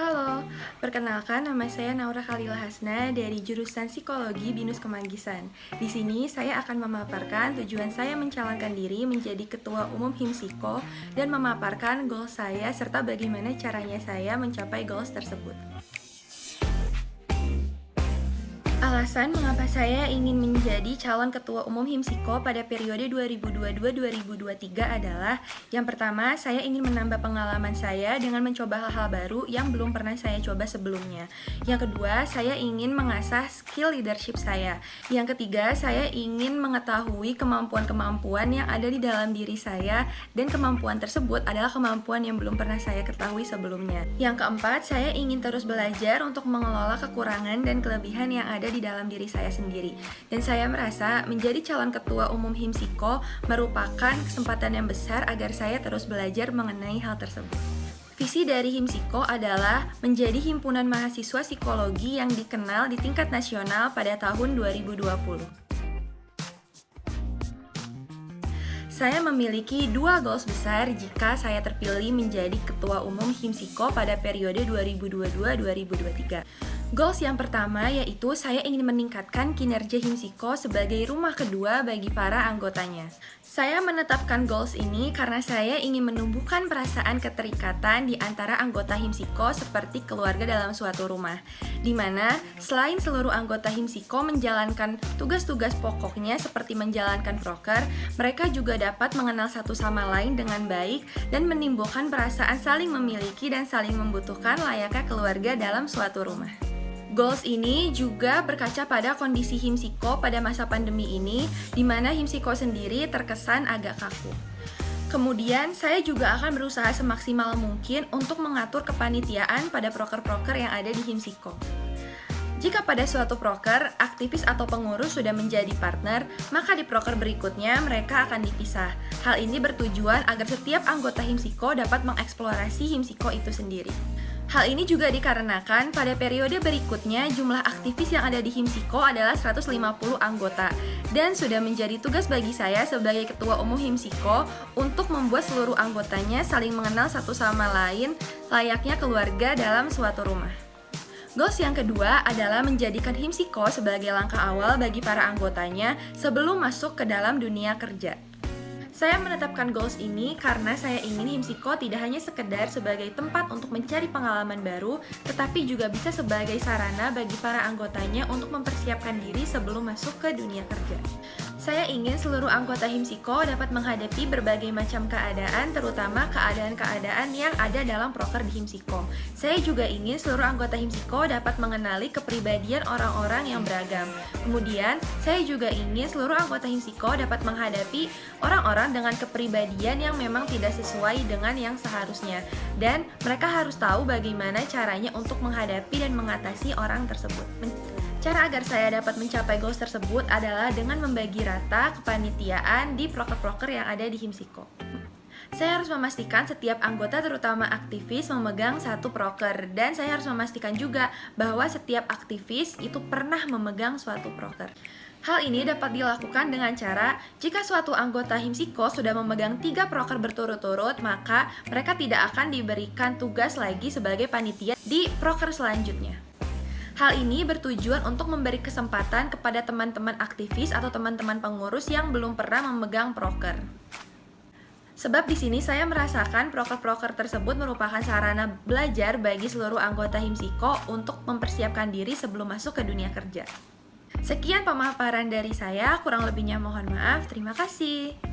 Halo, perkenalkan nama saya Naura Khalila Hasna dari jurusan Psikologi BINUS Kemanggisan. Di sini saya akan memaparkan tujuan saya mencalonkan diri menjadi Ketua Umum Himsiko dan memaparkan goal saya serta bagaimana caranya saya mencapai goals tersebut. Alasan mengapa saya ingin menjadi calon ketua umum Himsiko pada periode 2022-2023 adalah yang pertama, saya ingin menambah pengalaman saya dengan mencoba hal-hal baru yang belum pernah saya coba sebelumnya. Yang kedua, saya ingin mengasah skill leadership saya. Yang ketiga, saya ingin mengetahui kemampuan-kemampuan yang ada di dalam diri saya dan kemampuan tersebut adalah kemampuan yang belum pernah saya ketahui sebelumnya. Yang keempat, saya ingin terus belajar untuk mengelola kekurangan dan kelebihan yang ada di dalam diri saya sendiri. Dan saya merasa menjadi calon ketua umum Himsiko merupakan kesempatan yang besar agar saya terus belajar mengenai hal tersebut. Visi dari Himsiko adalah menjadi himpunan mahasiswa psikologi yang dikenal di tingkat nasional pada tahun 2020. Saya memiliki dua goals besar jika saya terpilih menjadi ketua umum Himsiko pada periode 2022-2023. Goals yang pertama yaitu saya ingin meningkatkan kinerja Himsiko sebagai rumah kedua bagi para anggotanya. Saya menetapkan goals ini karena saya ingin menumbuhkan perasaan keterikatan di antara anggota Himsiko seperti keluarga dalam suatu rumah, di mana selain seluruh anggota Himsiko menjalankan tugas-tugas pokoknya seperti menjalankan proker, mereka juga dapat mengenal satu sama lain dengan baik dan menimbulkan perasaan saling memiliki dan saling membutuhkan layaknya keluarga dalam suatu rumah. Goals ini juga berkaca pada kondisi Himsiko pada masa pandemi ini, di mana Himsiko sendiri terkesan agak kaku. Kemudian, saya juga akan berusaha semaksimal mungkin untuk mengatur kepanitiaan pada proker-proker yang ada di Himsiko. Jika pada suatu proker, aktivis atau pengurus sudah menjadi partner, maka di proker berikutnya mereka akan dipisah. Hal ini bertujuan agar setiap anggota Himsiko dapat mengeksplorasi Himsiko itu sendiri. Hal ini juga dikarenakan pada periode berikutnya jumlah aktivis yang ada di Himsiko adalah 150 anggota dan sudah menjadi tugas bagi saya sebagai ketua umum Himsiko untuk membuat seluruh anggotanya saling mengenal satu sama lain layaknya keluarga dalam suatu rumah. Goals yang kedua adalah menjadikan Himsiko sebagai langkah awal bagi para anggotanya sebelum masuk ke dalam dunia kerja. Saya menetapkan goals ini karena saya ingin Himsiko tidak hanya sekedar sebagai tempat untuk mencari pengalaman baru, tetapi juga bisa sebagai sarana bagi para anggotanya untuk mempersiapkan diri sebelum masuk ke dunia kerja. Saya ingin seluruh anggota Himsiko dapat menghadapi berbagai macam keadaan, terutama keadaan-keadaan yang ada dalam proker di Himsiko. Saya juga ingin seluruh anggota Himsiko dapat mengenali kepribadian orang-orang yang beragam. Kemudian, saya juga ingin seluruh anggota Himsiko dapat menghadapi orang-orang dengan kepribadian yang memang tidak sesuai dengan yang seharusnya. Dan mereka harus tahu bagaimana caranya untuk menghadapi dan mengatasi orang tersebut. Cara agar saya dapat mencapai goals tersebut adalah dengan membagi rata kepanitiaan di proker-proker yang ada di Himsiko. Saya harus memastikan setiap anggota terutama aktivis memegang satu proker dan saya harus memastikan juga bahwa setiap aktivis itu pernah memegang suatu proker. Hal ini dapat dilakukan dengan cara jika suatu anggota Himsiko sudah memegang 3 proker berturut-turut, maka mereka tidak akan diberikan tugas lagi sebagai panitia di proker selanjutnya. Hal ini bertujuan untuk memberi kesempatan kepada teman-teman aktivis atau teman-teman pengurus yang belum pernah memegang proker. Sebab di sini saya merasakan proker-proker tersebut merupakan sarana belajar bagi seluruh anggota Himsiko untuk mempersiapkan diri sebelum masuk ke dunia kerja. Sekian pemaparan dari saya, kurang lebihnya mohon maaf. Terima kasih.